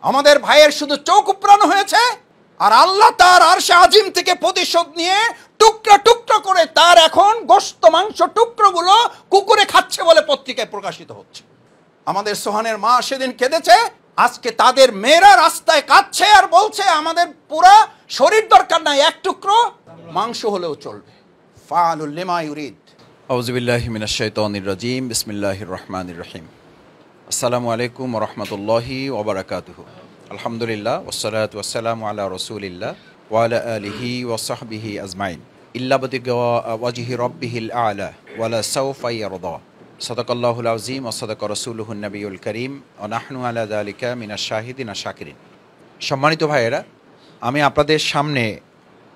আমাদের ভাইয়ের শুধু চোখ উপড়ানো হয়েছে, আর আল্লাহ তার আরশে আজিম থেকে প্রতিশোধ নিয়ে টুকরা টুকরা করে তার এখন গোশত মাংস টুকরোগুলো কুকুরে খাচ্ছে বলে পত্রিকায় প্রকাশিত হচ্ছে। আমাদের সোহানের মা সেদিন কেঁদেছে, আজকে তাদের মেয়েরা রাস্তায় কাঁদছে আর বলছে আমাদের পুরা শরীর দরকার নাই, এক টুকরো মাংস হলেও চলবে। ফাআলুল লিমা ইউরিদ। আউযু বিল্লাহি মিনাশ শাইতানির রাজিম। বিসমিল্লাহির রহমানির রহিম। আসসালামু আলাইকুম ওয়া রাহমাতুল্লাহি ওয়া বারাকাতুহু। আলহামদুলিল্লাহ ওয়াসসালাতু ওয়াসসালামু আলা রাসূলিল্লাহ ওয়া আলা আলিহি ওয়া সাহবিহি আজমাইন। ইল্লা বিতিগা ওয়াজহি রাব্বিহিল আ'লা ওয়া লা সাওফা ইয়ারদা। সাদাকাল্লাহুল আযীম ওয়া সাদাকা রাসূলুহুন নবিয়ুল কারীম ওয়া নাহনু আলা যালিকা মিনাশ শাহিদিন ওয়া শাকিরিন। সম্মানিত ভাইয়েরা, আমি আপনাদের সামনে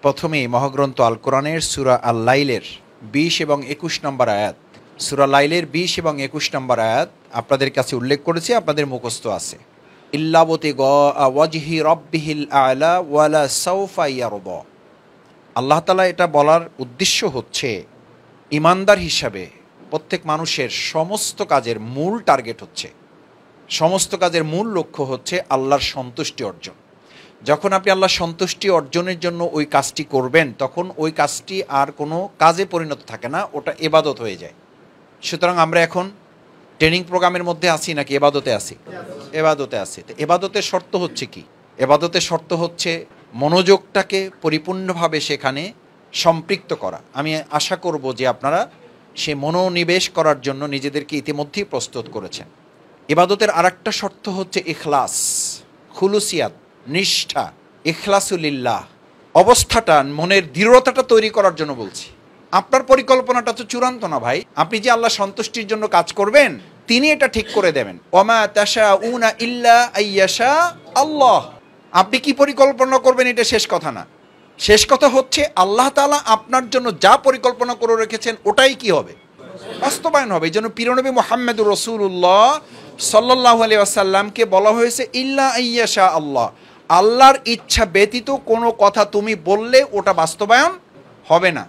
প্রথমেই মহাগ্রন্থ আল কোরআনের সূরা আল লাইলের 20 এবং 21 নম্বর আয়াত, সূরা লাইলের 20 এবং 21 নম্বর আয়াত আপনাদের কাছে উল্লেখ করেছি, আপনাদের মুখস্থ আছে। ইল্লা বিতিগা ওয়াজহি রাব্বিহিল আ'লা ওয়া লা সাওফা ইয়ারদা। আল্লাহ তাআলা এটা বলার উদ্দেশ্য হচ্ছে, ইমানদার হিসাবে প্রত্যেক মানুষের সমস্ত কাজের মূল টার্গেট হচ্ছে, সমস্ত কাজের মূল লক্ষ্য হচ্ছে আল্লাহর সন্তুষ্টি অর্জন। যখন আপনি আল্লাহর সন্তুষ্টি অর্জনের জন্য ওই কাজটি করবেন, তখন ওই কাজটি আর কোনো কাজে পরিণত থাকে না, ওটা ইবাদত হয়ে যায়। সুতরাং আমরা এখন ট্রেনিং প্রোগ্রামের মধ্যে আছি নাকি এবাদতে আছি? এবাদতে আছি। তো এবাদতের শর্ত হচ্ছে কি? এবাদতের শর্ত হচ্ছে মনোযোগটাকে পরিপূর্ণভাবে সেখানে সম্পৃক্ত করা। আমি আশা করব যে আপনারা সে মনোনিবেশ করার জন্য নিজেদেরকে ইতিমধ্যেই প্রস্তুত করেছেন। ইবাদতের আরেকটা শর্ত হচ্ছে ইখলাস, খুলুসিয়াত, নিষ্ঠা, ইখলাসুলিল্লাহ। অবস্থাটা, মনের দৃঢ়তাটা তৈরি করার জন্য বলছি। আপনার পরিকল্পনাটা তো চূড়ান্ত না ভাই। আপনি যে আল্লাহ সন্তুষ্টির জন্য কাজ করবেন, তিনি এটা ঠিক করে দেবেন। ওমা তাশাউনা ইল্লা আইয়াশা আল্লাহ। আপনি কি পরিকল্পনা করবেন এটা শেষ কথা না। শেষ কথা হচ্ছে আল্লাহ তাআলা আপনার জন্য যা পরিকল্পনা করে রেখেছেন ওটাই কি হবে? বাস্তবায়ন হবে। এই জন্য প্রিয়নবী মুহাম্মদুর রাসূলুল্লাহ সাল্লাল্লাহু আলাইহি ওয়াসাল্লামকে বলা হয়েছে ইল্লা আইয়াশা আল্লাহ। আল্লাহর ইচ্ছা ব্যতীত কোনো কথা তুমি বললে ওটা বাস্তবায়ন হবে না,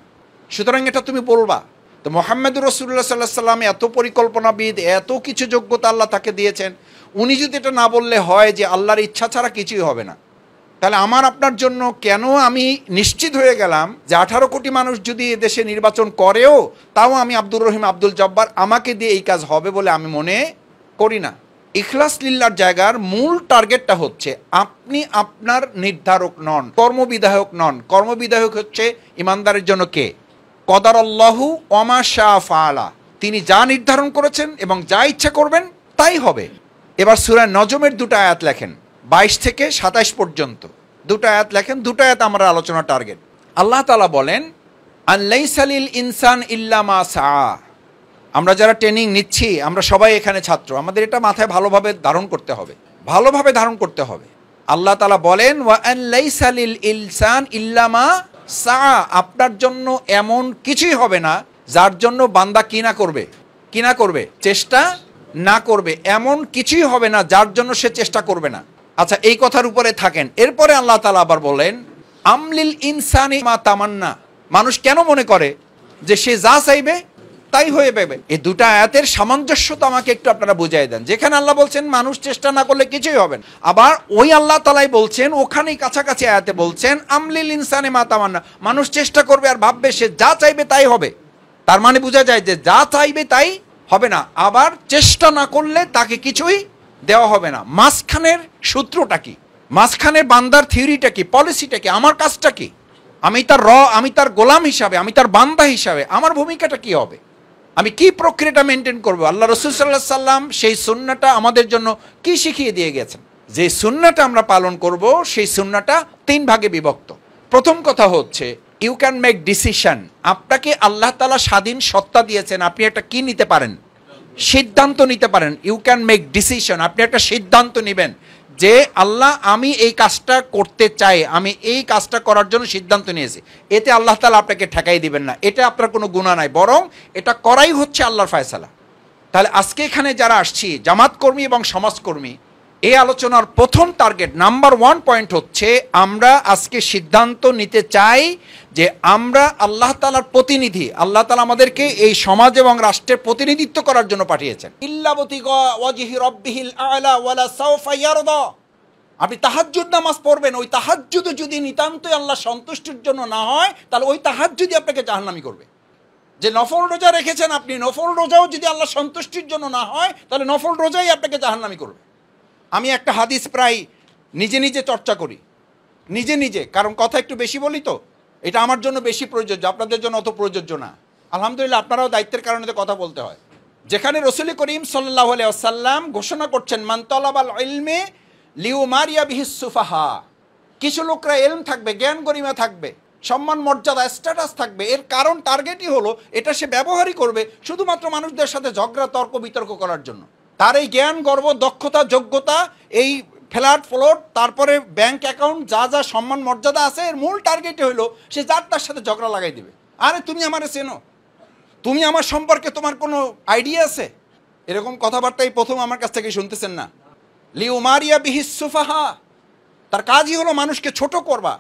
সুতরাং এটা তুমি বলবা। তো মুহাম্মদুর রাসূলুল্লাহ সাল্লাল্লাহু আলাইহি ওয়াসাল্লাম এত পরিকল্পনাবিদ, এত কিছু যোগ্যতা আল্লাহ তাকে দিয়েছেন, উনি যদি এটা না বললে হয় যে আল্লাহর ইচ্ছা ছাড়া কিছুই হবে না, তাহলে আমার আপনার জন্য কেন আমি নিশ্চিত হয়ে গেলাম যে 18 কোটি মানুষ যদি এদেশে নির্বাচন করেও তাও আমি আব্দুর রহিম আব্দুল জব্বার আমাকে দিয়ে এই কাজ হবে বলে আমি মনে করি না। ইখলাস লিল্লাহর জায়গার মূল টার্গেটটা হচ্ছে আপনি আপনার নির্ধারক নন, কর্মবিধায়ক নন। কর্মবিধায়ক হচ্ছে ইমানদারের জন্য কে? কদারাল্লাহু ওয়া মা শাআ ফাআলা। তিনি যা নির্ধারণ করেছেন এবং যা ইচ্ছা করবেন তাই হবে। এবার সূরা নজমের 2টা আয়াত লেখেন, 22 থেকে 27 পর্যন্ত 2টা আয়াত লেখেন। 2টা আয়াত আমরা আলোচনা টার্গেট। আল্লাহ তাআলা বলেন, আলাইসা লিল ইনসান ইল্লা মা সাআ। আমরা যারা ট্রেনিং নিচ্ছি আমরা সবাই এখানে ছাত্র, আমাদের এটা মাথায় ভালোভাবে ধারণ করতে হবে, ভালোভাবে ধারণ করতে হবে। আল্লাহ তাআলা বলেন, ওয়া আলাইসা লিল ইনসান ইল্লা মা সাআ। আপনার জন্য এমন কিছুই হবে না যার জন্য বান্দা কি না করবে, চেষ্টা না করবে। এমন কিছুই হবে না যার জন্য সে চেষ্টা করবে না। আচ্ছা, এই কথার উপরে থাকেন। এরপরে আল্লাহ তাআলা আবার বলেন, আমলিল ইনসানি মা তামান্না। মানুষ কেন মনে করে যে সে যা চাইবে তাই হয়ে যাবে? এই 2টা আয়াতের সামঞ্জস্যতা আমাকে একটু আপনারা বুঝাই দেন। যেখানে আল্লাহ বলছেন মানুষ চেষ্টা না করলে কিছুই হবে না, আবার ওই আল্লাহ তাআলাই বলছেন, ওখানেই কাছাকাছি আয়াতে বলছেন আমলিল ইনসানি মা তামান্না। মানুষ চেষ্টা করবে আর ভাববে সে যা চাইবে তাই হবে। তার মানে বোঝা যায় যে যা চাইবে তাই হবে না, আবার চেষ্টা না করলে তাকে কিছুই দেওয়া হবে না। মাঝখানের সূত্রটা কি? মাঝখানের বান্দার থিওরিটা কি, পলিসিটা কি, আমার কাজটা কি? আমি তার গোলাম হিসাবে, আমি তার বান্দা হিসাবে আমার ভূমিকাটা কি হবে? আমি কি প্রক্রিয়াটা মেনটেন করবো? আল্লাহ রাসূল সাল্লাল্লাহু আলাইহি সাল্লাম সেই সুন্নাহটা আমাদের জন্য কি শিখিয়ে দিয়ে গেছেন? যে সুন্নাহটা আমরা পালন করব সেই সুন্নাহটা 3 ভাগে বিভক্ত। প্রথম কথা হচ্ছে ইউ ক্যান মেক ডিসিশন। আপনাকে আল্লাহ তাআলা স্বাধীন সত্তা দিয়েছেন, আপনি একটা কি নিতে পারেন? সিদ্ধান্ত নিতে পারেন। You can make decision. আপনি একটা সিদ্ধান্ত নেবেন যে আল্লাহ আমি এই কাজটা করতে চাই, আমি এই কাজটা করার জন্য সিদ্ধান্ত নিয়েছি। এতে আল্লাহ তাআলা আপনাকে ঠেকাই দিবেন না, এটা আপনার কোনো গুনাহ নাই, বরং এটা করাই হচ্ছে আল্লাহর ফয়সালা। তাহলে আজকে এখানে যারা আসছি জামাত কর্মী এবং সমাজকর্মী, এই আলোচনার প্রথম টার্গেট নাম্বার 1 পয়েন্ট হচ্ছে আমরা আজকে সিদ্ধান্ত নিতে চাই যে আমরা আল্লাহ তাআলার প্রতিনিধি। আল্লাহ তাআলা আমাদেরকে এই সমাজ এবং রাষ্ট্রের প্রতিনিধিত্ব করার জন্য পাঠিয়েছেন। ইল্লা বিতিগা ওয়াজহি রাব্বিহিল আ'লা ওয়া লা সাওফা ইয়ারদা। আপনি তাহাজ্জুদ নামাজ পড়বেন, ওই তাহাজ্জুদ যদি নিতান্তই আল্লাহ সন্তুষ্টির জন্য না হয়, তাহলে ওই তাহাজ্জুদই আপনাকে জাহান্নামী করবে। যে নফল রোজা রেখেছেন আপনি, নফল রোজাও যদি আল্লাহ সন্তুষ্টির জন্য না হয়, তাহলে নফল রোজাই আপনাকে জাহান্নামী করবে। আমি একটা হাদিস প্রায় নিজে নিজে চর্চা করি, নিজে নিজে, কারণ কথা একটু বেশি বলি তো, এটা আমার জন্য বেশি প্রযোজ্য, আপনাদের জন্য অত প্রযোজ্য না। আলহামদুলিল্লাহ, আপনারাও দায়িত্বের কারণে তো কথা বলতে হয়। যেখানে রাসূল করিম সাল্লাল্লাহু আলাইহি ওয়াসাল্লাম ঘোষণা করছেন, মান তালাবাল ইলমে লিউমারিয়া বিহিস সুফাহা, কিছু লোকরা ইলম থাকবে, জ্ঞান গরিমা থাকবে, সম্মান মর্যাদা স্ট্যাটাস থাকবে, এর কারণ টার্গেটই হলো এটা সে ব্যবহারই করবে শুধুমাত্র মানুষদের সাথে ঝগড়া তর্ক বিতর্ক করার জন্য। তার এই জ্ঞান গর্ব দক্ষতা যোগ্যতা, এই ফ্ল্যাট ফ্লোট, তারপরে ব্যাংক অ্যাকাউন্ট, যা যা সম্মান মর্যাদা আছে, এর মূল টার্গেটই হলো সে যার তার সাথে ঝগড়া লাগাই দিবে। আরে তুমি আমারে চেনো, তুমি আমার সম্পর্কে তোমার কোনো আইডিয়া আছে? এরকম কথাবার্তাই প্রথম আমার কাছ থেকে শুনতেছেন না? লিউমারিয়া বিহিস সুফাহা, তার কাজই হলো মানুষকে ছোট করবা,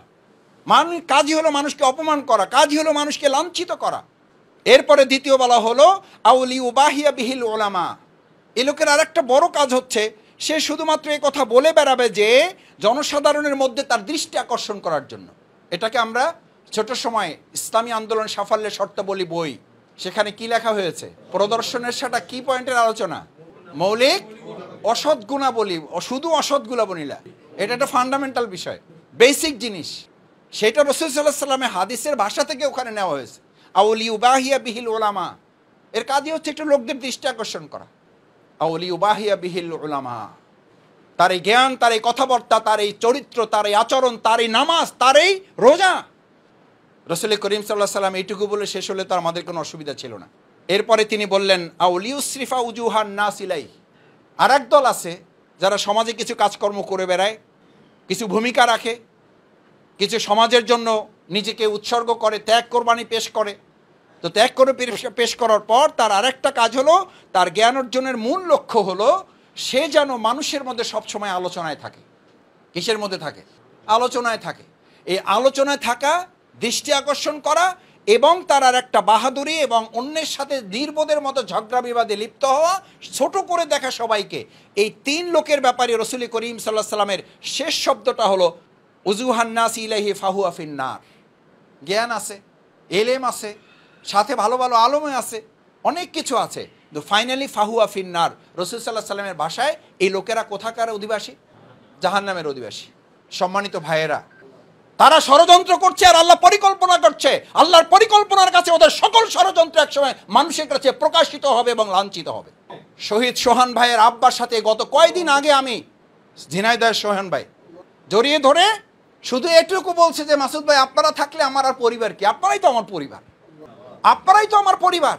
কাজই হলো মানুষকে অপমান করা, কাজই হলো মানুষকে লাঞ্ছিত করা। এরপরে দ্বিতীয় বলা হলো আউলি উবাহিয়া বিহিল ওলামা, এ লোকের আর একটা বড় কাজ হচ্ছে সে শুধুমাত্র এই কথা বলে বেড়াবে যে জনসাধারণের মধ্যে তার দৃষ্টি আকর্ষণ করার জন্য। এটাকে আমরা ছোট সময় ইসলামী আন্দোলন সাফল্যের শর্তাবলী বই, সেখানে কি লেখা হয়েছে? প্রদর্শনের সেটা কি পয়েন্টের আলোচনা? মৌলিক অসৎ গুণাবলী, শুধু অসৎ গুণাবলী না, এটা একটা ফান্ডামেন্টাল বিষয়, বেসিক জিনিস। সেটা রাসূল সাল্লাল্লাহু আলাইহি ওয়াসাল্লামের হাদিসের ভাষা থেকে ওখানে নেওয়া হয়েছে। আউলি উবাহিয়া বিহিল ওলামা, এর কাজই হচ্ছে একটু লোকদের দৃষ্টি আকর্ষণ করা। আউলি উবাহিয়া বিহিল ওলামা, তার এই জ্ঞান, তার এই কথাবার্তা, তার এই চরিত্র, তার এই আচরণ, তার এই নামাজ, তার এই রোজা। রাসূল করিম সাল্লাল্লাহু আলাইহি ওয়াসাল্লাম এইটুকু বলে শেষ হলে তো আমাদের কোনো অসুবিধা ছিল না। এরপরে তিনি বললেন আউলিউসরিফা উজুহান নাস ইলাই, আর এক দল আছে যারা সমাজে কিছু কাজকর্ম করে বেড়ায়, কিছু ভূমিকা রাখে, কিছু সমাজের জন্য নিজেকে উৎসর্গ করে, ত্যাগ কোরবানি পেশ করে। তো ত্যাগ করে পেশ করার পর তার আরেকটা কাজ হলো, তার জ্ঞান অর্জনের মূল লক্ষ্য হলো সে যেন মানুষের মধ্যে সবসময় আলোচনায় থাকে। কিসের মধ্যে থাকে? আলোচনায় থাকে। এই আলোচনায় থাকা, দৃষ্টি আকর্ষণ করা, এবং তার আর একটা বাহাদুরি এবং অন্যের সাথে নির্বোধের মতো ঝগড়া বিবাদে লিপ্ত হওয়া, ছোট করে দেখা সবাইকে। এই তিন লোকের ব্যাপারে রাসূল করিম সাল্লাল্লাহু আলাইহি ওয়াসাল্লামের শেষ শব্দটা হলো উজুহান নাস ইলাইহি ফাহুয়া ফিন্নার। জ্ঞান আছে, এলেম আছে, সাথে ভালো ভালো আলমে আছে, অনেক কিছু আছে, কিন্তু ফাইনালি ফাহুয়া ফিন্নার। রাসূল সাল্লাল্লাহু আলাইহি ওয়াসাল্লামের ভাষায় এই লোকেরা কোথাকার অধিবাসী? জাহান্নামের অধিবাসী। সম্মানিত ভাইয়েরা, তারা ষড়যন্ত্র করছে আর আল্লাহ পরিকল্পনা করছে। আল্লাহর পরিকল্পনার কাছে ওদের সকল ষড়যন্ত্র একসময় মানুষের কাছে প্রকাশিত হবে এবং লাঞ্ছিত হবে। শহীদ সোহান ভাইয়ের আব্বার সাথে গত কয়েকদিন আগে আমি ঝিনাইদহের সোহান ভাই জড়িয়ে ধরে শুধু এটুকু বলছে যে মাসুদ ভাই, আপনারা থাকলে আমার আর পরিবার কি? আপনারাই তো আমার পরিবার, আপনারাই তো আমার পরিবার।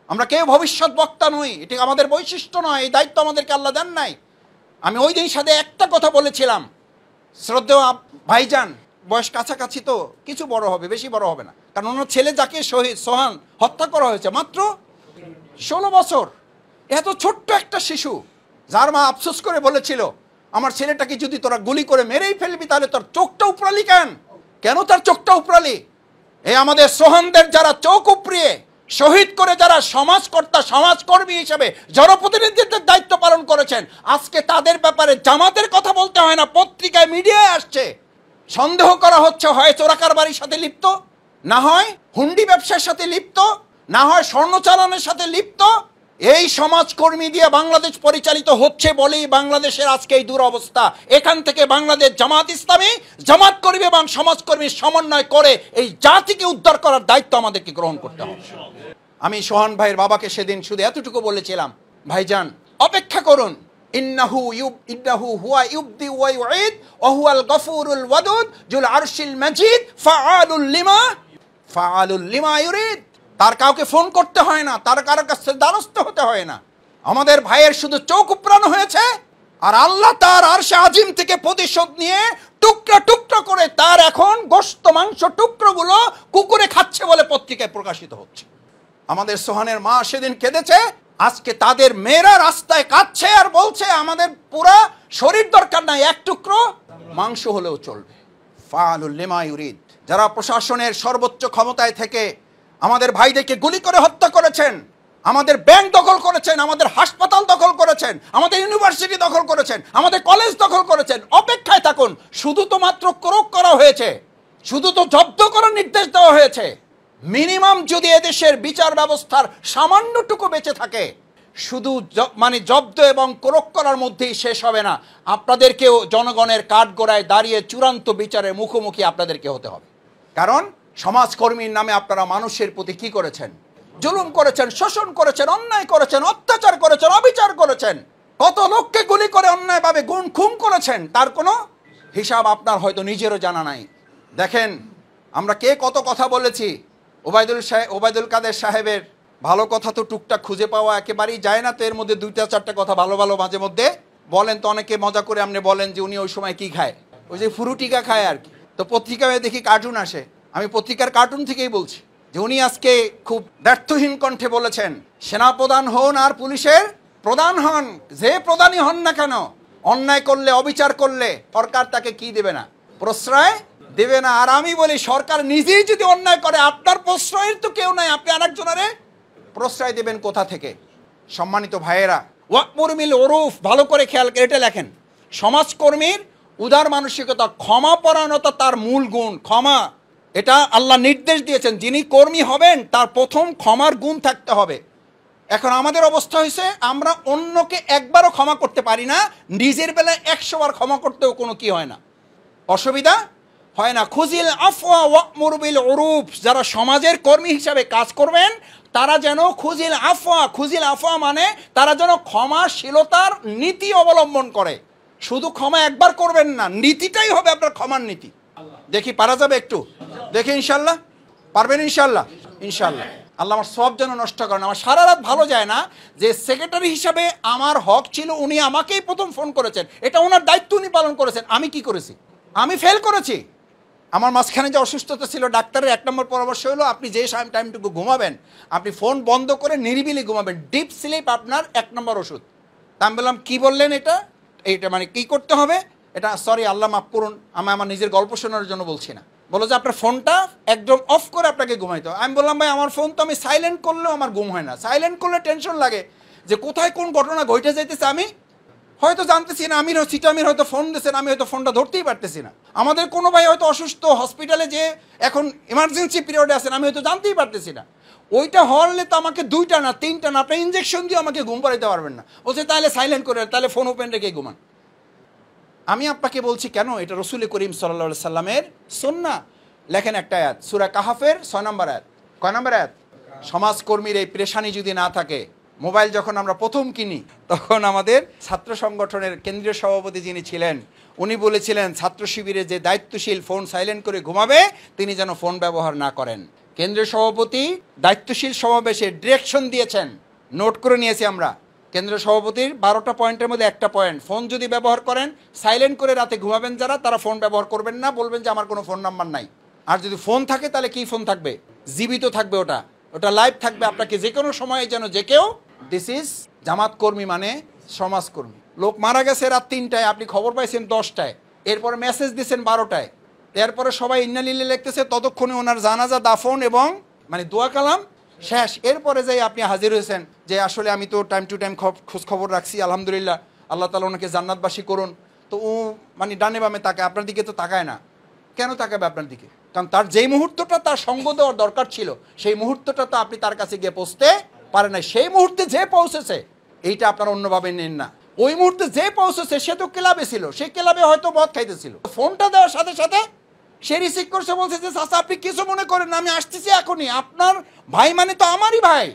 আমরা কেউ ভবিষ্যৎ বক্তা নই, এটি আমাদের বৈশিষ্ট্য নয়, এই দায়িত্ব আমাদেরকে আল্লাহ দেন নাই। আমি ওই দিন সাথে একটা কথা বলেছিলাম, শ্রদ্ধেয় ভাইজান, বয়স কাছাকাছি তো, কিছু বড় হবে, বেশি বড় হবে না, কারণ ওনার ছেলে যাকে শহীদ সোহান হত্যা করা হয়েছে মাত্র 16 বছর, এত ছোট্ট একটা শিশু, যার মা আফসোস করে বলেছিল আমার ছেলেটাকে যদি তোরা গুলি করে মেরেই ফেলবি তাহলে তোর চোখটা উপরালি কেন? কেন তার চোখটা উপরালি? এই আমাদের সোহানদের যারা চোখ উপড়িয়ে শহীদ করে যারা সমাজকর্তা, সমাজকর্মী হিসেবে জনপ্রতিনিধিত্বের দায়িত্ব পালন করেছেন, আজকে তাদের ব্যাপারে জামাতের কথা বলতে হয় না, পত্রিকায় মিডিয়ায় আসছে, সন্দেহ করা হচ্ছে হয় চোরাকারবারির সাথে লিপ্ত, না হয় হুন্ডি ব্যবসার সাথে লিপ্ত, না হয় স্বর্ণ চালানের সাথে লিপ্ত। এই সমাজকর্মী দিয়ে বাংলাদেশ পরিচালিত হচ্ছে বলেই বাংলাদেশের আজকে এই দুরবস্থা। এখান থেকে বাংলাদেশ জামাত ইসলামী, জামাত কর্মী এবং সমাজকর্মীর সমন্বয় করে এই জাতিকে উদ্ধার করার দায়িত্ব আমাদেরকে গ্রহণ করতে হবে। আমি সোহান ভাইয়ের বাবাকে সেদিন শুধু এতটুকু বলেছিলাম, ভাইজান অপেক্ষা করুন, ইন্নাহু হুয়া ইউবদি ওয়া ইউঈদ ওয়া হুয়াল গফুরুল ওয়াদুদ যুল আরশিল মাজিদ ফাআলুল লিমা ইউরিদ। তার কাউকে ফোন করতে হয় না, তার কারো কাছে দ্বারস্থ হতে হয় না। আমাদের ভাইয়ের শুধু চোখ উপড়ানো হয়েছে, আর আল্লাহ তার আরশে আজিম থেকে প্রতিশোধ নিয়ে টুকরা টুকরা করে তার এখন গোশত মাংস টুকরোগুলো কুকুরে খাচ্ছে বলে পত্রিকায় প্রকাশিত হচ্ছে। আমাদের সোহানের মা সেদিন কেঁদেছে, আজকে তাদের মেয়েরা রাস্তায় কাঁদছে আর বলছে আমাদের পুরা শরীর দরকার নাই, এক টুকরো মাংস হলেও চলবে। ফাআলুল লিমা ইউরিদ। যারা প্রশাসনের সর্বোচ্চ ক্ষমতায় থেকে আমাদের ভাইদেরকে গুলি করে হত্যা করেছেন, আমাদের ব্যাংক দখল করেছেন, আমাদের হাসপাতাল দখল করেছেন, আমাদের ইউনিভার্সিটি দখল করেছেন, আমাদের কলেজ দখল করেছেন। অপেক্ষায় থাকুন, শুধু তো মাত্র ক্রোক করা হয়েছে, শুধু তো জব্দ করার নির্দেশ দেওয়া হয়েছে। মিনিমাম যদি এদেশের বিচার ব্যবস্থার সামান্যটুকু বেঁচে থাকে, শুধু মানে জব্দ এবং ক্রোক করার মধ্যেই শেষ হবে না, আপনাদেরকেও জনগণের কাঠগড়ায় দাঁড়িয়ে চূড়ান্ত বিচারের মুখোমুখি আপনাদেরকে হতে হবে। কারণ সমাজকর্মীর নামে আপনারা মানুষের প্রতি কি করেছেন? জুলুম করেছেন, শোষণ করেছেন, অন্যায় করেছেন, অত্যাচার করেছেন, অবিচার করেছেন, কত লোককে গুলি করে অন্যায়ভাবে খুন করেছেন, তার কোনো হিসাব আপনার হয়তো নিজেরও জানা নাই। দেখেন আমরা কে কত কথা বলেছি, ওবায়দুল কাদের সাহেবের ভালো কথা তো টুকটাক খুঁজে পাওয়া একেবারেই যায় না, তো এর মধ্যে 2-4টা কথা ভালো ভালো মাঝে মধ্যে বলেন। তো অনেকে মজা করে আপনি বলেন যে উনি ওই সময় কি খায়, ওই যে ফুরুটিকা খায় আর কি। তো পত্রিকায় দেখি কার্টুন আসে, আমি পত্রিকার কার্টুন থেকেই বলছি যে উনি আজকে খুব ব্যর্থহীন কণ্ঠে বলেছেন, সেনাপ্রধান হন আর পুলিশের প্রধান হন, যে প্রধানই হন না কেন, অন্যায় করলে, অবিচার করলে সরকার তাকে কি দেবে না? প্রশ্রয় দেবে না। আর আমি বলি, সরকার নিজেই যদি অন্যায় করে, আপনার প্রশ্রয়ের তো কেউ নাই, আপনি আরেকজনের প্রশ্রয় দেবেন কোথা থেকে? সম্মানিত ভাইয়েরা, ওয়াকমুর বিল উরুফ ভালো করে খেয়াল করে এটা লেখেন। সমাজকর্মীর উদার মানসিকতা, ক্ষমাপরায়ণতা তার মূল গুণ। ক্ষমা, এটা আল্লাহ নির্দেশ দিয়েছেন, যিনি কর্মী হবেন তার প্রথম ক্ষমার গুণ থাকতে হবে। এখন আমাদের অবস্থা হয়েছে, আমরা অন্যকে একবারও ক্ষমা করতে পারি না, নিজের বেলায় 100 বার ক্ষমা করতেও কোনো কি হয় না, অসুবিধা হয় না। খুজিল আফওয়া ওয়াকমুর বিল উরুফ, যারা সমাজের কর্মী হিসাবে কাজ করবেন তারা যেন খুজিল আফওয়া মানে তারা যেন ক্ষমাশীলতার নীতি অবলম্বন করে। শুধু ক্ষমা একবার করবেন না, নীতিটাই হবে আপনার ক্ষমার নীতি। দেখি পারা যাবে একটু? দেখি ইনশাল্লাহ পারবেন? ইনশাল্লাহ ইনশাল্লাহ। আল্লাহ আমার সব যেন নষ্ট করেন। আমার সারা রাত ভালো যায় না যে সেক্রেটারি হিসাবে আমার হক ছিল, উনি আমাকেই প্রথম ফোন করেছেন, এটা ওনার দায়িত্ব উনি পালন করেছেন। আমি কি করেছি? আমি ফেল করেছি। আমার মাঝখানে যে অসুস্থতা ছিল, ডাক্তারের 1 নম্বর পরামর্শ হলো আপনি যে টাইমটুকু ঘুমাবেন আপনি ফোন বন্ধ করে নিরিবিলি ঘুমাবেন, ডিপ স্লিপ আপনার 1 নম্বর ওষুধ। তা আমি বললাম কি বললেন এইটা মানে কি করতে হবে? এটা সরি আল্লাহ মাফ করুন, আমি আমার নিজের গল্প শোনার জন্য বলছি না। বলো যে আপনার ফোনটা একদম অফ করে আপনাকে ঘুমাইতে হবে। আমি বললাম ভাই আমার ফোন তো আমি সাইলেন্ট করলেও আমার ঘুম হয় না, সাইলেন্ট করলে টেনশন লাগে যে কোথায় কোন ঘটনা ঘটে যাইতেছে আমি হয়তো জানতেছি না। আমির হয়তো ফোন দিয়েছেন, আমি হয়তো ফোনটা ধরতেই পারতেছি না। আমাদের কোনো ভাই হয়তো অসুস্থ, হসপিটালে যে এখন ইমার্জেন্সি পিরিয়ডে আছেন, আমি হয়তো জানতেই পারতেছি না। ওইটা হলে তো আমাকে 2টা না 3টা না, আপনার ইঞ্জেকশন দিয়ে আমাকে ঘুম পাড়াইতে পারবেন না। বলছে তাহলে সাইলেন্ট করে, তাহলে ফোন ওপেন রেখে ঘুমান। আমি আপনাকে বলছি কেন, এটা রসুল করিম সাল্লাল্লাহু আলাইহি সাল্লামের সুন্নাহ। লেখেন একটা আয়াত, সূরা কাহাফের 6 নম্বর আয়াত। কয় নম্বর আয়াত? সমাজকর্মীর এই পেরেশানি যদি না থাকে, মোবাইল যখন আমরা প্রথম কিনি তখন আমাদের ছাত্র সংগঠনের কেন্দ্রীয় সভাপতি যিনি ছিলেন উনি বলেছিলেন ছাত্র শিবিরে যে দায়িত্বশীল ফোন সাইলেন্ট করে ঘুমাবে তিনি যেন ফোন ব্যবহার না করেন। কেন্দ্রীয় সভাপতি দায়িত্বশীল সমাবেশে ডিরেকশন দিয়েছেন, নোট করে নিয়েছি আমরা। কেন্দ্রীয় সভাপতির 12টা পয়েন্টের মধ্যে একটা পয়েন্ট, ফোন যদি ব্যবহার করেন সাইলেন্ট করে রাতে ঘুমাবেন যারা, তারা ফোন ব্যবহার করবেন না, বলবেন যে আমার কোনো ফোন নাম্বার নাই। আর যদি ফোন থাকে তাহলে কি ফোন থাকবে? জীবিত থাকবে, ওটা লাইভ থাকবে, আপনাকে যে কোনো সময়ে যেন যে কেউ। দিস ইজ জামাত কর্মী মানে সমাজকর্মী। লোক মারা গেছে রাত 3টায়, আপনি খবর পাইছেন 10টায়, এরপরে মেসেজ দিচ্ছেন 12টায়, এরপরে সবাই ইন্নালিল্লাহ লিখতেছে, ততক্ষণে ওনার জানাজা দাফন এবং মানে দোয়া কালাম শেষ। এরপরে যাই আপনি হাজির হয়েছেন যে আসলে আমি তো টাইম টু টাইম খোঁজ খবর রাখছি, আলহামদুলিল্লাহ, আল্লাহ তাআলা ওনাকে জান্নাতবাসী করুন। তো ও মানে ডানে বামে তাকায়, আপনার দিকে তো তাকায় না। কেন তাকাবে আপনার দিকে? কারণ তার যেই মুহূর্তটা তার সঙ্গ দেওয়ার দরকার ছিল সেই মুহূর্তটা তো আপনি তার কাছে গিয়ে পৌঁছতে পারেন না। সেই মুহূর্তে যে পৌঁছেছে এইটা আপনারা অন্যভাবে নেন না। ওই মুহূর্তে যে পৌঁছেছে সে তো ক্লাবে ছিল, সেই ক্লাবে হয়তো মদ খাইতেছিল, ফোনটা দেওয়ার সাথে সাথে সে রিসিভ করছে, বলছে যে চাচা আপনি কিছু মনে করেন না, আমি আসতেছি এখনই। আপনার ভাই মানে তো আমারই ভাই,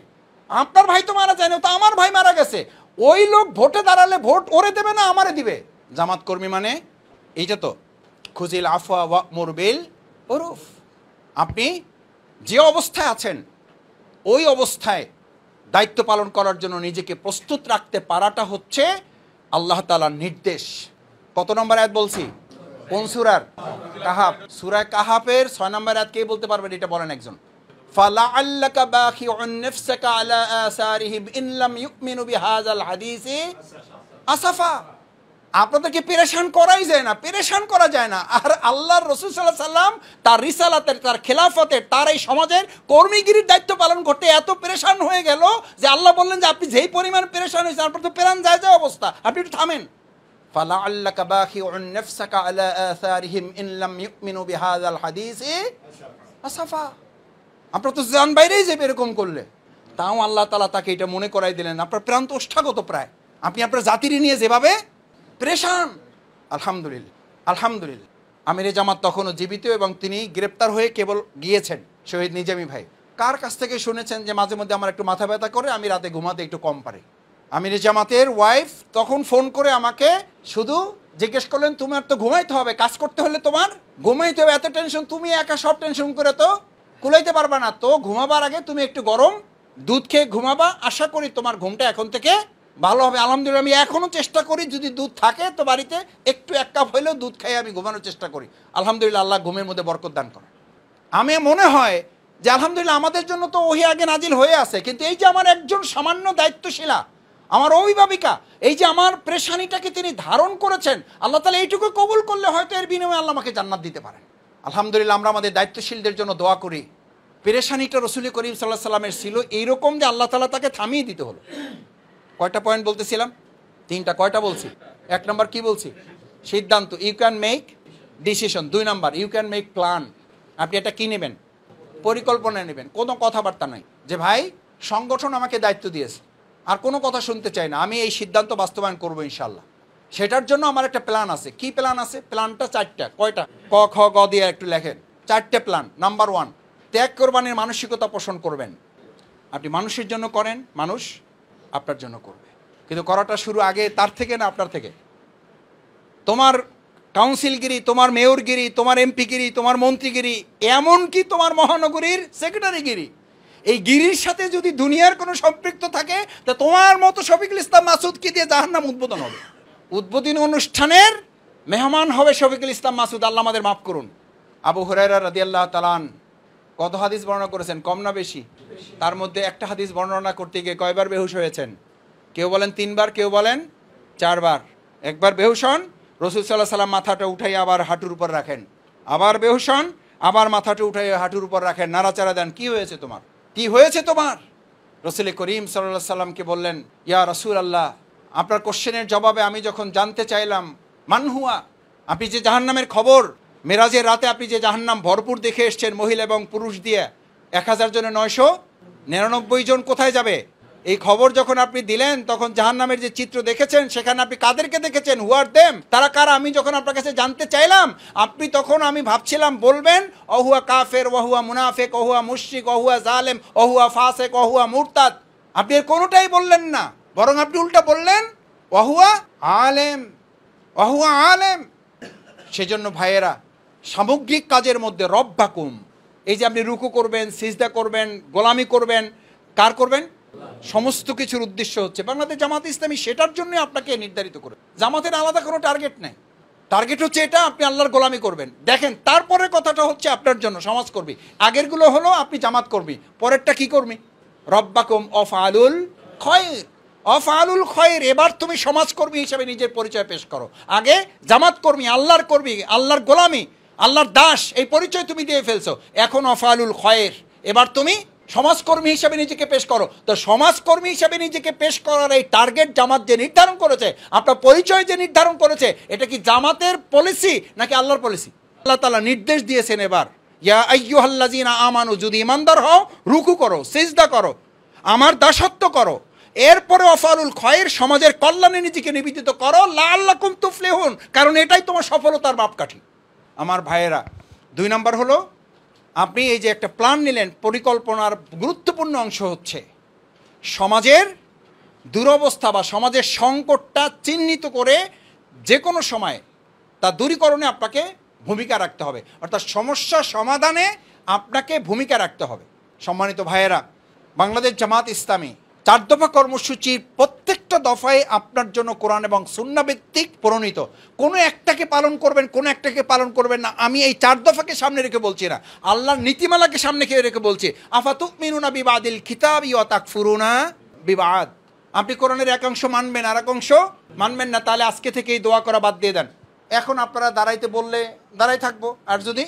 আপনার ভাই তো মারা যায় না, তো আমার ভাই মারা গেছে। ওই লোক ভোটে দাঁড়ালে ভোট ওরে দেবে না আমারে দিবে। জামাত কর্মী মানে এইটা তো খুজিল আফওয়া ওয়া'মুর বিল উরুফ। আপনি যে অবস্থায় আছেন ওই অবস্থায় দায়িত্ব পালন করার জন্য নিজেকে প্রস্তুত রাখতে পারাটা হচ্ছে আল্লাহ তাআলার নির্দেশ। কত নম্বর আয়াত বলছি? কোন সূরার? কাহাফ। সূরা কাহাফের 6 নম্বর আয়াত কে বলতে পারবেন? এটা বলেন একজন। ফালাআল্লাকা বাখিউন নাফসাকা আলা আসারিহিম ইন লাম ইউমিনু বিহাযাল হাদিসি আসাফা। আপনাদেরকে পেরেশান করাই যায় না, পেরেশান করা যায় না। আর আল্লাহর রাসূল সাল্লাল্লাহু আলাইহি সাল্লাম তার রিসালাতের, তার খেলাফতের, তার এই সমাজের কর্মীগিরির দায়িত্ব পালন করতে এত পেরেশান হয়ে গেল যে আল্লাহ বললেন যে আপনি যেই পরিমাণ পেরেশান হয়েছেন আপনার তো পেরান যায় যায় অবস্থা, আপনি একটু থামেন। ফালাআল্লাকা বাখিউন নাফসাকা আলা আসারিহিম ইন লাম ইউমিনু বিহাযাল হাদিসি আসাফা। আপনার তো জান বাইরেই যাবে এরকম করলে। তাও আল্লাহ তাআলা তাকে এটা মনে করাই দিলেন, আপনার প্রাণ তো ওষ্ঠাগত প্রায়, আপনি আপনার জাতির নিয়ে যেভাবে পেরেশান। আলহামদুলিল্লাহ, আলহামদুলিল্লাহ। আমিরে জামাত তখনও জীবিত এবং তিনি গ্রেপ্তার হয়ে কেবল গিয়েছেন। শহীদ নিজামী ভাই কার কাছ থেকে শুনেছেন যে মাঝে মধ্যে আমার একটু মাথা ব্যথা করে, আমি রাতে ঘুমাতে একটু কম পারি? আমিরে জামাতের ওয়াইফ তখন ফোন করে আমাকে শুধু জিজ্ঞেস করলেন, তোমার তো ঘুমাইতে হবে, কাজ করতে হলে তোমার ঘুমাইতে হবে, এত টেনশন, তুমি একা সব টেনশন করে তো কুলাইতে পারবা না, তো ঘুমাবার আগে তুমি একটু গরম দুধ খেয়ে ঘুমাবা, আশা করি তোমার ঘুমটা এখন থেকে ভালো হবে। আলহামদুলিল্লাহ, আমি এখনও চেষ্টা করি যদি দুধ থাকে তো বাড়িতে একটু এক কাপ হইলেও দুধ খাই আমি ঘুমানোর চেষ্টা করি। আলহামদুলিল্লাহ, আল্লাহ ঘুমের মধ্যে বরকত দান করে। আমি মনে হয় যে আলহামদুলিল্লাহ আমাদের জন্য তো ওহি আগে নাজিল হয়ে আছে, কিন্তু এই যে আমার একজন সামান্য দায়িত্বশীলা, আমার অভিভাবিকা, এই যে আমার পেরেশানিটাকে তিনি ধারণ করেছেন, আল্লাহ তাআলা এইটুকু কবুল করলে হয়তো এর বিনিময়ে আল্লাহ আমাকে জান্নাত দিতে পারেন। আলহামদুলিল্লাহ, আমরা আমাদের দায়িত্বশীলদের জন্য দোয়া করি। পেরেশানিটা রাসূল করিম সাল্লাল্লাহু আলাইহি সাল্লামের ছিল এইরকম যে আল্লাহ তাআলা তাকে থামিয়ে দিতে হলো। কয়টা পয়েন্ট বলতেছিলাম? 3টা। কয়টা বলছি? 1 নম্বর কি বলছি? সিদ্ধান্ত, you can make decision. 2 number you can make plan. আপনি এটা কি নেবেন? পরিকল্পনা নেবেন, কোনো কথাবার্তা নাই যে ভাই সংগঠন আমাকে দায়িত্ব দিয়েছে আর কোনো কথা শুনতে চাই না, আমি এই সিদ্ধান্ত বাস্তবায়ন করবো ইনশাল্লাহ। সেটার জন্য আমার একটা প্ল্যান আছে। কি প্ল্যান আছে? প্ল্যানটা 4টা। কয়টা? ক খ গ দিয়ে একটু লেখেন। 4টে প্ল্যান। নাম্বার 1, ত্যাগ কোরবানির মানসিকতা পোষণ করবেন। আপনি মানুষের জন্য করেন, মানুষ আপনার জন্য করবে, কিন্তু করাটা শুরু আগে তার থেকে না আপনার থেকে। তোমার কাউন্সিলগিরি, তোমার মেয়রগিরি, তোমার এমপিগিরি, তোমার মন্ত্রীগিরি, এমনকি তোমার মহানগরীর সেক্রেটারিগিরি, এই গিরির সাথে যদি দুনিয়ার কোনো সম্পৃক্ত থাকে তা তোমার মতো শফিকুল ইসলাম মাসুদকে দিয়ে জাহান্নাম উদ্বোধন হবে। উদ্বোধনী অনুষ্ঠানের মেহমান হবে শফিকুল ইসলাম মাসুদ, আল্লাহ আমাদের মাফ করুন। আবু হুরায়রা রাদিয়াল্লাহু তাআলা কত হাদিস বর্ণনা করেছেন? কম না বেশি? তার মধ্যে একটা হাদিস বর্ণনা করতে গিয়ে কয়বার বেহুশ হয়েছেন? কেউ বলেন 3 বার, কেউ বলেন 4 বার। একবার বেহুশ হন, রাসূল সাল্লাল্লাহু আলাইহি সাল্লাম মাথাটা উঠাই আবার হাঁটুর উপর রাখেন, আবার বেহুশ হন, আবার মাথাটা উঠাই হাঁটুর উপর রাখেন, নাড়াচাড়া দেন, কি হয়েছে তোমার, কি হয়েছে তোমার? রাসূল করিম সাল্লাল্লাহু আলাইহি সাল্লামকে বললেন, ইয়া রাসূলুল্লাহ, আপনার কোশ্চেনের জবাবে আমি যখন জানতে চাইলাম মান হুয়া, আপনি যে জাহান্নামের খবর, মেরাজের রাতে আপনি যে জাহান্নাম ভরপুর দেখে এসছেন মহিলা এবং পুরুষ দিয়ে, 1000 জনে 999 জন কোথায় যাবে, এই খবর যখন আপনি দিলেন তখন জাহান্নামের যে চিত্র দেখেছেন সেখানে আপনি কাদেরকে দেখেছেন? হু আর দেম, তারা কারা? আমি যখন আপনার কাছে জানতে চাইলাম আপনি তখন আমি ভাবছিলাম বলবেন অহুয়া কাফের, ওহুয়া মুনাফিক, ওহুয়া মুশরিক, ওহুয়া জালেম, ওহুয়া ফাসিক, ওহুয়া মুরতাদ। আপনি এর কোনোটাই বললেন না, বরং আপনি উল্টা বললেন ওহুয়া আলেম, ওহুয়া আলেম। সেজন্য ভাইয়েরা, সামগ্রিক কাজের মধ্যে রব্বাকুম, এই যে আপনি রুকু করবেন, সিজদা করবেন, গোলামি করবেন, কার করবেন? সমস্ত কিছুর উদ্দেশ্য হচ্ছে বাংলাদেশ জামাত ইসলামী সেটার জন্য আপনাকে নির্ধারিত করে। জামাতের আলাদা কোনো টার্গেট নেই, টার্গেট হচ্ছে এটা, আপনি আল্লাহর গোলামি করবেন। দেখেন, তারপরের কথাটা হচ্ছে আপনার জন্য সমাজ কর্মী, আগেরগুলো হলো আপনি জামাত কর্মী, পরেরটা কি কর্মী? রব্বাকুম অফআলুল খয়র, অফআলুল খয়র। এবার তুমি সমাজকর্মী হিসেবে নিজের পরিচয় পেশ করো। আগে জামাত কর্মী, আল্লাহর কর্মী, আল্লাহর গোলামি, আল্লাহর দাস, এই পরিচয় তুমি দিয়ে ফেলছো। এখন অফআলুল খয়র, এবার তুমি সমাজকর্মী হিসাবে নিজেকে পেশ করো। তো সমাজকর্মী হিসাবে নিজেকে পেশ করার এই টার্গেট জামাত যে নির্ধারণ করেছে, আপনার পরিচয় যে নির্ধারণ করেছে, এটা কি জামাতের পলিসি নাকি আল্লাহর পলিসি? আল্লাহ তাআলা নির্দেশ দিয়েছেন এবার, ইয়া আইয়ুহাল্লাযীনা আমানু, যদি ঈমানদার হও রুকু করো, সিজদা করো, আমার দাসত্ব করো। এরপরে অফআলুল খয়র, সমাজের কল্যাণে নিজেকে নিবেদিত করো, লাআল্লাকুম তুফলিহুন, কারণ এটাই তোমার সফলতার মাপকাঠি। আমার ভাইয়েরা, 2 নাম্বার হলো আপনি এই যে একটা প্ল্যান নিলেন, পরিকল্পনার গুরুত্বপূর্ণ অংশ হচ্ছে সমাজের দুরবস্থা বা সমাজের সংকটটা চিহ্নিত করে যে কোনো সময় তা দূরীকরণে আপনাকে ভূমিকা রাখতে হবে, অর্থাৎ সমস্যা সমাধানে আপনাকে ভূমিকা রাখতে হবে। সম্মানিত ভাইয়েরা, বাংলাদেশ জামাত ইসলামী 4 দফা কর্মসূচির প্রত্যেকটা দফায় আপনার জন্য কোরআন এবং সুন্নাহ ভিত্তিক প্রণীত। কোনো একটাকে পালন করবেন, কোনো একটাকে পালন করবেন না। আমি এই 4 দফাকে সামনে রেখে বলছি না, আল্লাহর নীতিমালাকে সামনে রেখে বলছি। আফাতুমিনুনা বিবাদিল কিতাবি ওয়া তাকফুরুনা বিবাদ। আপনি কোরআনের একাংশ মানবেন আর একাংশ মানবেন না, তাহলে আজকে থেকেই দোয়া করা বাদ দিয়ে দেন। এখন আপনারা দাঁড়াইতে বললে দাঁড়াই থাকবো, আর যদি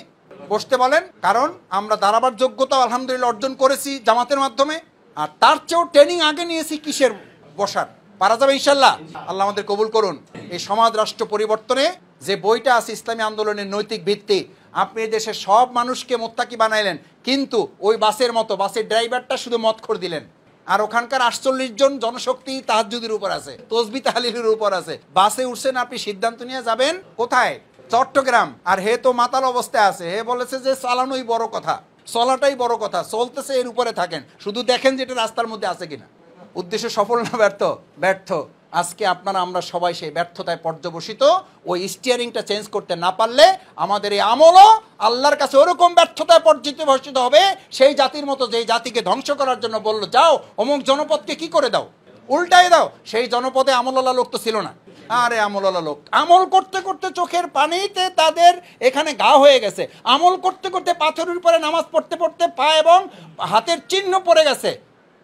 বসতে বলেন, কারণ আমরা দাঁড়াবার যোগ্যতা আলহামদুলিল্লাহ অর্জন করেছি জামাতের মাধ্যমে, আর তার চেয়েও ট্রেনিং আগে নিয়েছি কিসের, বসার। পারা যাবে ইনশাল্লাহ। আল্লাহ আমাদের কবুল করুন। এই সমাজ রাষ্ট্র পরিবর্তনে যে বইটা আছে ইসলামী আন্দোলনের নৈতিক ভিত্তি, আপনি দেশের সব মানুষকে মোত্তাকি বানাইলেন, কিন্তু ওই বাসের মতো বাসের ড্রাইভারটা শুধু মদখোর দিলেন, আর ওখানকার 48 জন জনশক্তি তাহাজ্জুদের উপর আছে, তসবিহ তাহলিলের উপর আছে। বাসে উঠছেন, আপনি সিদ্ধান্ত নিয়ে যাবেন কোথায়, চট্টগ্রাম, আর হে তো মাতাল অবস্থায় আছে। হে বলেছে যে চালানোই বড় কথা, চলাটাই বড় কথা, চলতেছে এর উপরে থাকেন, শুধু দেখেন যে এটা রাস্তার মধ্যে আছে কিনা। উদ্দেশ্য সফল না ব্যর্থ? ব্যর্থ। আজকে আপনারা আমরা সবাই সেই ব্যর্থতায় পর্যবসিত। ওই স্টিয়ারিংটা চেঞ্জ করতে না পারলে আমাদের এই আমলও আল্লাহর কাছে ওরকম ব্যর্থতায় পর্যবসিত হবে, সেই জাতির মতো যেই জাতিকে ধ্বংস করার জন্য বললো যাও অমুক জনপদকে কি করে দাও, উল্টাই দাও। সেই জনপদে আমলওয়ালা লোক তো ছিল না। আরে আমলওয়ালা লোক আমল করতে করতে চোখের পানিতে তাদের এখানে গা হয়ে গেছে, আমল করতে করতে পাথরের উপরে নামাজ পড়তে পড়তে পা এবং হাতের চিহ্ন পড়ে গেছে,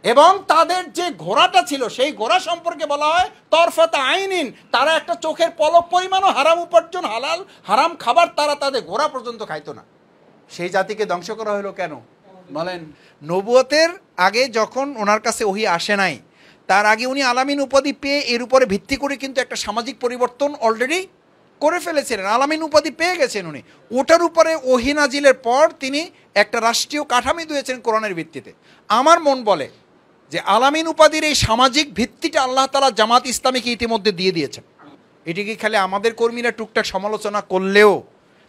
এবং তাদের যে ঘোড়াটা ছিল সেই ঘোড়া সম্পর্কে বলা হয় তরফাতা আইনিন, তারা একটা চোখের পলক পরিমাণও হারাম উপার্জন হালাল হারাম খাবার তারা তাদের ঘোড়া পর্যন্ত খাইতো না। সেই জাতিকে ধ্বংস করা হলো কেন বলেন? নবুয়তের আগে যখন ওনার কাছে ওহী আসে নাই, তার আগে উনি আলামিন উপাধি পেয়ে এর উপরে ভিত্তি করে কিন্তু একটা সামাজিক পরিবর্তন অলরেডি করে ফেলেছিলেন। আলামিন উপাধি পেয়ে গেছেন উনি, ওটার উপরে ওহী নাজিলের পর তিনি একটা রাষ্ট্রীয় কাঠামো দিয়েছেন কোরআনের ভিত্তিতে। আমার মন বলে যে আলামিন উপাধির এই সামাজিক ভিত্তিটা আল্লাহ তাআলা জামাত ইসলামীকে ইতিমধ্যে দিয়ে দিয়েছেন। এটিকে খালি আমাদের কর্মীরা টুকটাক সমালোচনা করলেও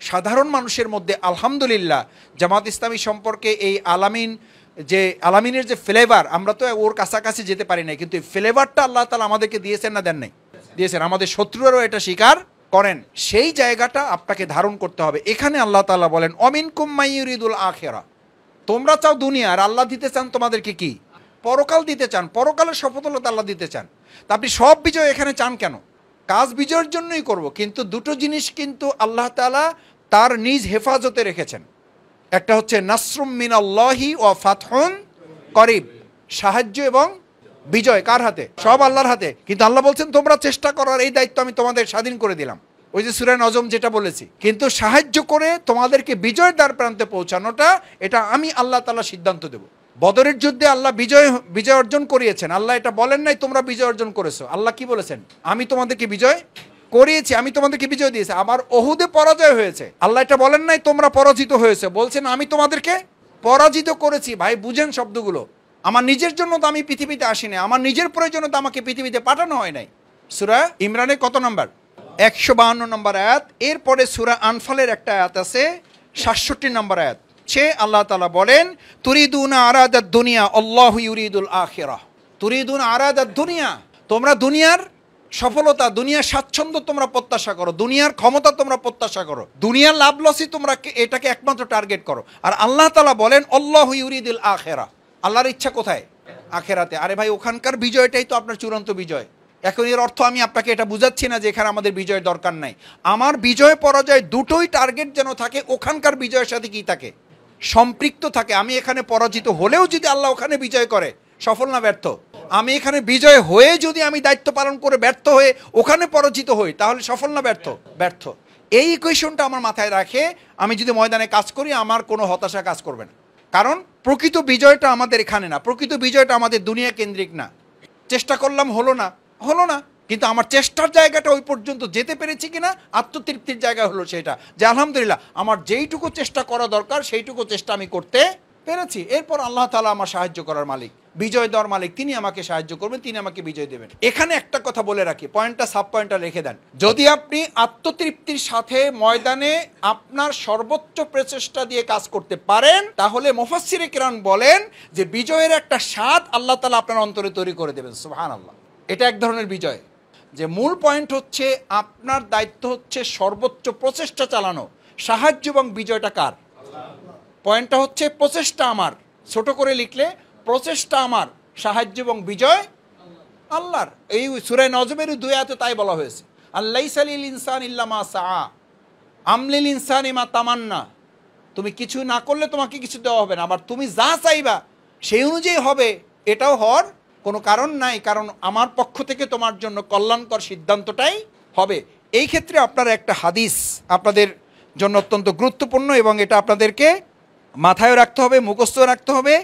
সাধারণ মানুষের মধ্যে আলহামদুলিল্লাহ জামাত ইসলামী সম্পর্কে এই আলামিনের যে ফ্লেভার, আমরা তো ওর কাছাকাছি যেতে পারি না, কিন্তু এই ফ্লেভারটা আল্লাহ তাআলা আমাদেরকে দিয়েছেন না দেন নাই? দিয়েছেন। আমাদের শত্রুরাও এটা স্বীকার করেন। সেই জায়গাটা আপনাকে ধারণ করতে হবে। এখানে আল্লাহ তাআলা বলেন অমিনকুম মাইয়ুরিদুল আখিরা, তোমরা চাও দুনিয়া, আর আল্লাহ দিতে চান তোমাদেরকে কি? পরকাল দিতে চান, পরকালের সফলতা আল্লাহ দিতে চান। তা আপনি সব বিজয় এখানে চান কেন? কাজ বিজয়ের জন্যই করব, কিন্তু দুটো জিনিস কিন্তু আল্লাহ তাআলা তার নিজ হেফাজতে রেখেছেন। একটা হচ্ছে নাসরুম মিনাল্লাহি ওয়া ফাতহুন করিব, সাহায্য এবং বিজয় কার হাতে? সব আল্লাহর হাতে। কিন্তু আল্লাহ বলছেন তোমরা চেষ্টা করার এই দায়িত্ব আমি তোমাদের স্বাধীন করে দিলাম, ওই যে সূরা নজম যেটা বলেছি। কিন্তু সাহায্য করে তোমাদেরকে বিজয়ের দ্বার প্রান্তে পৌঁছানোটা এটা আমি আল্লাহ তাআলা সিদ্ধান্ত দেব। বদরের যুদ্ধে আল্লাহ বিজয় অর্জন করিয়েছেন। আল্লাহ এটা বলেন নাই তোমরা বিজয় অর্জন করেছো, আল্লাহ কি বলেছেন? আমি তোমাদেরকে বিজয় করিয়েছি, আমি তোমাদেরকে বিজয় দিয়েছি। আবার ওহুদে পরাজয় হয়েছে, আল্লাহ এটা বলেন নাই তোমরা পরাজিত হয়েছে, বলছেন আমি তোমাদেরকে পরাজিত করেছি। ভাই বুঝেন শব্দগুলো। আমার নিজের জন্য তো আমি পৃথিবীতে আসিনি, আমার নিজের প্রয়োজনে তো আমাকে পৃথিবীতে পাঠানো হয় নাই। সূরা ইমরানের কত নম্বর? 152 নম্বর আয়াত। এরপরে সূরা আনফালের একটা আয়াত আছে 67 নম্বর আয়াত। আল্লাহ তাআলা বলেন তুরিদুনা আরাদাদ দুনিয়া আল্লাহু ইউরিদুল আখিরাহ। তুরিদুনা আরাদাদ দুনিয়া, তোমরা দুনিয়ার সফলতা, দুনিয়ার স্বাচ্ছন্দ্য তোমরা প্রত্যাশা করো, দুনিয়ার ক্ষমতা তোমরা প্রত্যাশা করো, দুনিয়ার লাভ লসই তোমরা এটাকে একমাত্র টার্গেট করো। আর আল্লাহ তাআলা বলেন আল্লাহু ইউরিদুল আখিরাহ, আল্লাহর ইচ্ছা কোথায়? আখিরাতে। আরে ভাই ওখানকার বিজয়টাই তো আপনার চূড়ান্ত বিজয়। এখন এর অর্থ আমি আপনাকে এটা বুঝাচ্ছি না যে এখানে আমাদের বিজয়ের দরকার নাই। আমার বিজয় পরাজয় দুটোই টার্গেট যেন থাকে ওখানকার বিজয়ের সাথে কি থাকে? সম্পৃক্ত থাকে। আমি এখানে পরাজিত হলেও যদি আল্লাহ ওখানে বিজয় করে, সফল না ব্যর্থ? আমি এখানে বিজয় হয়ে যদি আমি দায়িত্ব পালন করে ব্যর্থ হয়ে ওখানে পরাজিত হই, তাহলে সফল না ব্যর্থ? ব্যর্থ। এই ইকুয়েশনটা আমার মাথায় রাখে আমি যদি ময়দানে কাজ করি আমার কোনো হতাশা কাজ করবে না। কারণ প্রকৃত বিজয়টা আমাদের এখানে না, প্রকৃত বিজয়টা আমাদের দুনিয়া কেন্দ্রিক না। চেষ্টা করলাম হলো না, কিন্তু আমার চেষ্টার জায়গাটা ওই পর্যন্ত যেতে পেরেছি কিনা আত্মতৃপ্তির জায়গা হলো সেটা, যে আলহামদুলিল্লাহ আমার যেইটুকু চেষ্টা করা দরকার সেইটুকু চেষ্টা আমি করতে পেরেছি। এরপর আল্লাহ তাআলা আমার সাহায্য করার মালিক, বিজয় দেওয়ার মালিক, তিনি আমাকে সাহায্য করবেন, তিনি আমাকে বিজয় দেবেন। এখানে একটা কথা বলে রাখি, পয়েন্টটা সাব পয়েন্টটা রেখে দেন। যদি আপনি আত্মতৃপ্তির সাথে ময়দানে আপনার সর্বোচ্চ প্রচেষ্টা দিয়ে কাজ করতে পারেন, তাহলে মুফাসসিরে কেরাম বলেন যে বিজয়ের একটা স্বাদ আল্লাহ তাআলা আপনার অন্তরে তৈরি করে দেবেন। সুবহানাল্লাহ। এটা এক ধরনের বিজয়। যে মূল পয়েন্ট হচ্ছে আপনার দায়িত্ব হচ্ছে সর্বোচ্চ প্রচেষ্টা চালানো, সাহায্য এবং বিজয়টা কার? পয়েন্টটা হচ্ছে প্রচেষ্টা আমার, ছোট করে লিখলে প্রচেষ্টা আমার, সাহায্য এবং বিজয় আল্লাহর। এই সূরা নজমের 2 আয়াতে তাই বলা হয়েছে, আল্লাইসা লিল ইনসানি ইল্লা মা সাআ আমলিল ইনসানি মা তামান্না। তুমি কিছু না করলে তোমাকে কিছু দেওয়া হবে না, আবার তুমি যা চাইবা সেই অনুযায়ী হবে, এটাও হওয়ার কোনো কারণ নাই, কারণ আমার পক্ষ থেকে তোমার জন্য কল্যাণকর সিদ্ধান্তটাই হবে। এই ক্ষেত্রে আপনারা একটা হাদিস আপনাদের জন্য অত্যন্ত গুরুত্বপূর্ণ এবং এটা আপনাদেরকে মাথায় রাখতে হবে, মুখস্থ রাখতে হবে,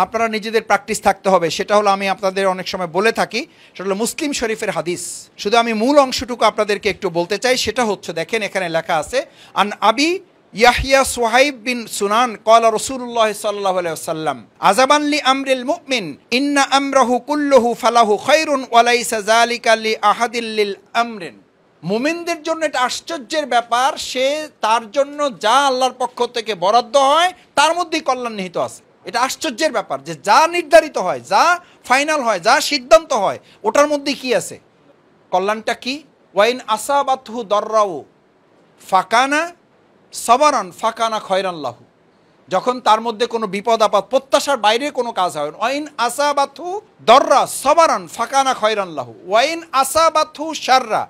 আপনারা নিজেদের প্র্যাকটিস থাকতে হবে। সেটা হলো, আমি আপনাদের অনেক সময় বলে থাকি, সেটা হলো মুসলিম শরীফের হাদিস। শুধু আমি মূল অংশটুকু আপনাদেরকে একটু বলতে চাই। সেটা হচ্ছে, দেখেন এখানে লেখা আছে, আন আবি ইয়াহিয়া সুহাইব বিন সুনান ক্বালা রাসূলুল্লাহ সাল্লাল্লাহু আলাইহি ওয়াসাল্লাম আযাবান লি আমরিল মুমিন ইন্না আমরাহু কুল্লুহু ফালাহু খায়রুন ওয়া লাইসা যালিকা লি আহাদিল লিল আমরিন। মুমিনদের জন্য এটা আশ্চর্যের ব্যাপার, সে তার জন্য যা আল্লাহর পক্ষ থেকে বরাদ্দ হয় তার মধ্যেই কল্যাণ নিহিত আছে। এটা আশ্চর্যের ব্যাপার যে যা নির্ধারিত হয়, যা ফাইনাল হয়, যা সিদ্ধান্ত হয়, ওটার মধ্যে কি আছে, কল্যাণটা কি। ওয়াইন আসাবাতহু দররাউ ফাকানা সাবারান ফাকানা খয়রান লাহু। যখন তার মধ্যে কোনো বিপদ আপদ, প্রত্যাশার বাইরে কোনো কাজ হয়, ওয়াইন আসাবাতহু দররা সাবারান ফাকানা খয়রান লাহু, ওয়াইন আসাবাতহু শাররা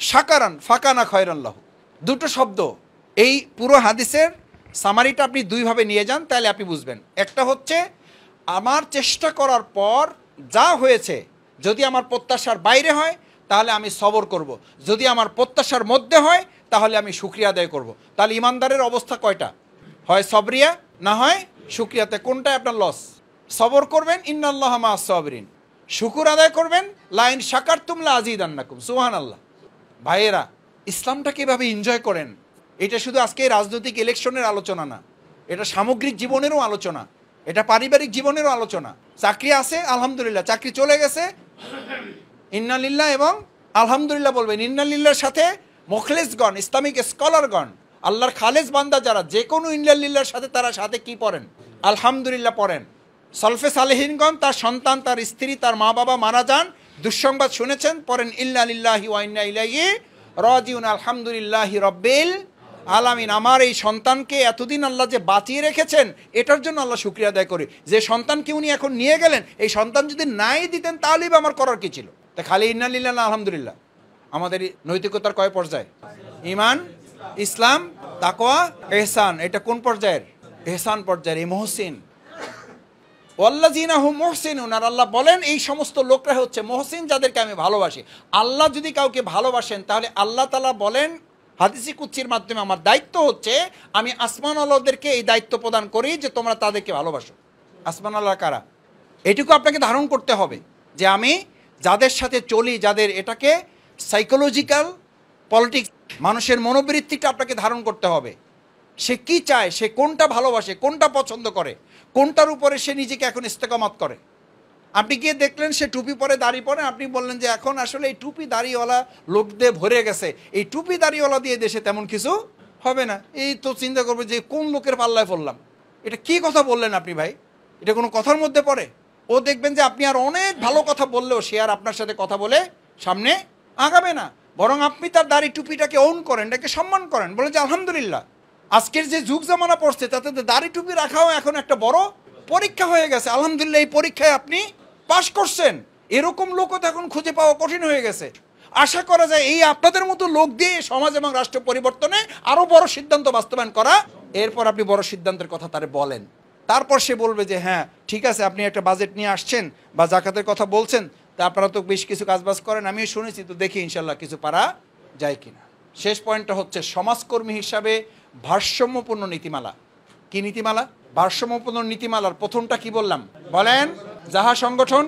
শাকারান ফাকানা খয়রান লাহু। দুটো শব্দ, এই পুরো হাদিসের সামারিটা আপনি দুইভাবে নিয়ে যান, তাহলে আপনি বুঝবেন। একটা হচ্ছে, আমার চেষ্টা করার পর যা হয়েছে, যদি আমার প্রত্যাশার বাইরে হয় তাহলে আমি সবর করব, যদি আমার প্রত্যাশার মধ্যে হয় তাহলে আমি শুকরিয়া আদায় করব। তাহলে ইমানদারের অবস্থা কয়টা, হয় সবরিয়া না হয় শুকরিয়াতে। কোনটায় আপনার লস? সবর করবেন, ইন্নাল্লাহা মাআস সাবিরিন। শুকুর আদায় করবেন, লাইন শাকারতুম লা আযীদান্নাকুম। সুবহানাল্লাহ। ভাইয়েরা, ইসলামটাকে এভাবে এনজয় করেন। এটা শুধু আজকে রাজনৈতিক ইলেকশনের আলোচনা না, এটা সামগ্রিক জীবনেরও আলোচনা, এটা পারিবারিক জীবনেরও আলোচনা। চাকরি আছে, আলহামদুলিল্লাহ। চাকরি চলে গেছে, ইন্নালিল্লাহ এবং আলহামদুলিল্লাহ বলবেন। ইন্নালিল্লাহর সাথে মুখলিসগণ, ইসলামিক স্কলারগণ, আল্লাহর খালেস বান্দা যারা, যে কোনো ইন্নালিল্লাহর সাথে তারা সাথে কি পড়েন? আলহামদুলিল্লাহ পড়েন। সলফে সালেহিনগণ, তার সন্তান, তার স্ত্রী, তার মা বাবা মারা যান, দুঃসংবাদ শুনেছেন, পড়েন ইন্না লিল্লাহি ওয়া ইন্না ইলাইহি রাজিউন, আলহামদুলিল্লাহি রাব্বিল আলামিন। আমার এই সন্তানকে এতদিন আল্লাহ যে বাঁচিয়ে রেখেছেন, এটার জন্য আল্লাহ শুকরিয়া আদায় করি। যে সন্তানকে উনি এখন নিয়ে গেলেন, এই সন্তান যদি নাই দিতেন তাহলেই বা আমার করার কি ছিল? তা খালি ইন্না লিল্লাহ না আলহামদুলিল্লাহ। আমাদের নৈতিকতার কয় পর্যায়? ইমান, ইসলাম, তাকওয়া, ইহসান। এটা কোন পর্যায়ের? ইহসান পর্যায়ের। এই মুহসিন, ওয়াল্লাযিনা হুম মুহসিনুন। আর আল্লাহ বলেন, এই সমস্ত লোকরা হচ্ছে মুহসিন, যাদেরকে আমি ভালোবাসি। আল্লাহ যদি কাউকে ভালোবাসেন, তাহলে আল্লাহ তাআলা বলেন হাদিসে কুদসির মাধ্যমে, আমার দায়িত্ব হচ্ছে আমি আসমান আল্লাহদেরকে এই দায়িত্ব প্রদান করি যে তোমরা তাদেরকে ভালোবাসো। আসমান আল্লাহ কারা? এটুকু আপনাকে ধারণ করতে হবে যে আমি যাদের সাথে চলি, যাদের, এটাকে সাইকোলজিক্যাল পলিটিক্স, মানুষের মনোবৃত্তিটা আপনাকে ধারণ করতে হবে। সে কি চায়, সে কোনটা ভালোবাসে, কোনটা পছন্দ করে, কোনটার উপরে সে নিজেকে এখন ইস্তেকামত করে। আপনি গিয়ে দেখলেন সে টুপি পরে, দাড়ি পরে, আপনি বললেন যে এখন আসলে এই টুপি দাড়িওয়ালা লোক দিয়ে ভরে গেছে, এই টুপি দাড়িওয়ালা দিয়ে দেশে তেমন কিছু হবে না। এই তো চিন্তা করবে যে কোন লোকের পাল্লায় পড়লাম। এটা কি কথা বললেন আপনি ভাই? এটা কোনো কথার মধ্যে পড়ে? ও দেখবেন যে আপনি আর অনেক ভালো কথা বললেও সে আর আপনার সাথে কথা বলে সামনে আগাবে না। বরং আপনি তার দাড়ি টুপিটাকে ওন করেন, এটাকে সম্মান করেন, বলেন যে আলহামদুলিল্লাহ। আজকের যে যুগ জামানা পড়ছে, তাতে দাড়ি টুপি রাখাও এখন একটা বড় পরীক্ষা হয়ে গেছে। আলহামদুলিল্লাহ, এই পরীক্ষায় আপনি পাশ করছেন। এরকম লোকও তো এখন খুঁজে পাওয়া কঠিন হয়ে গেছে। আশা করা যায় এই আপনাদের মতো লোক দিয়ে সমাজ এবং রাষ্ট্র পরিবর্তনে আরো বড় সিদ্ধান্ত বাস্তবায়ন করা। এরপর আপনি বড় সিদ্ধান্তের কথা তারে বলেন, তারপর সে বলবে যে হ্যাঁ ঠিক আছে, আপনি একটা বাজেট নিয়ে আসছেন বা জাকাতের কথা বলছেন, তা আপনারা তো বেশ কিছু কাজবাজ করেন, আমিও শুনেছি, তো দেখি ইনশাল্লাহ কিছু পারা যায় কিনা। শেষ পয়েন্টটা হচ্ছে সমাজকর্মী হিসাবে ভারসাম্যপূর্ণ নীতিমালা। কি নীতিমালা? ভারসাম্যপূর্ণ নীতিমালার প্রথমটা কি বললাম? বলেন, যাহা সংগঠন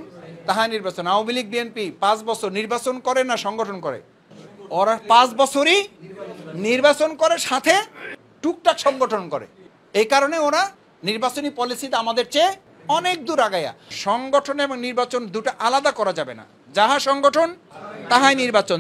তাহা নির্বাচন। আওয়ামী লীগ, বিএনপি 5 বছর নির্বাচন করে না সংগঠন করে? ওরা 5 বছরই নির্বাচন করে, সাথে টুকটাক সংগঠন করে। এই কারণে ওরা নির্বাচনী পলিসিতে আমাদের চেয়ে অনেক দূর আগায়া। সংগঠন এবং নির্বাচন দুটো আলাদা করা যাবে না। যাহা সংগঠন তাহাই নির্বাচন।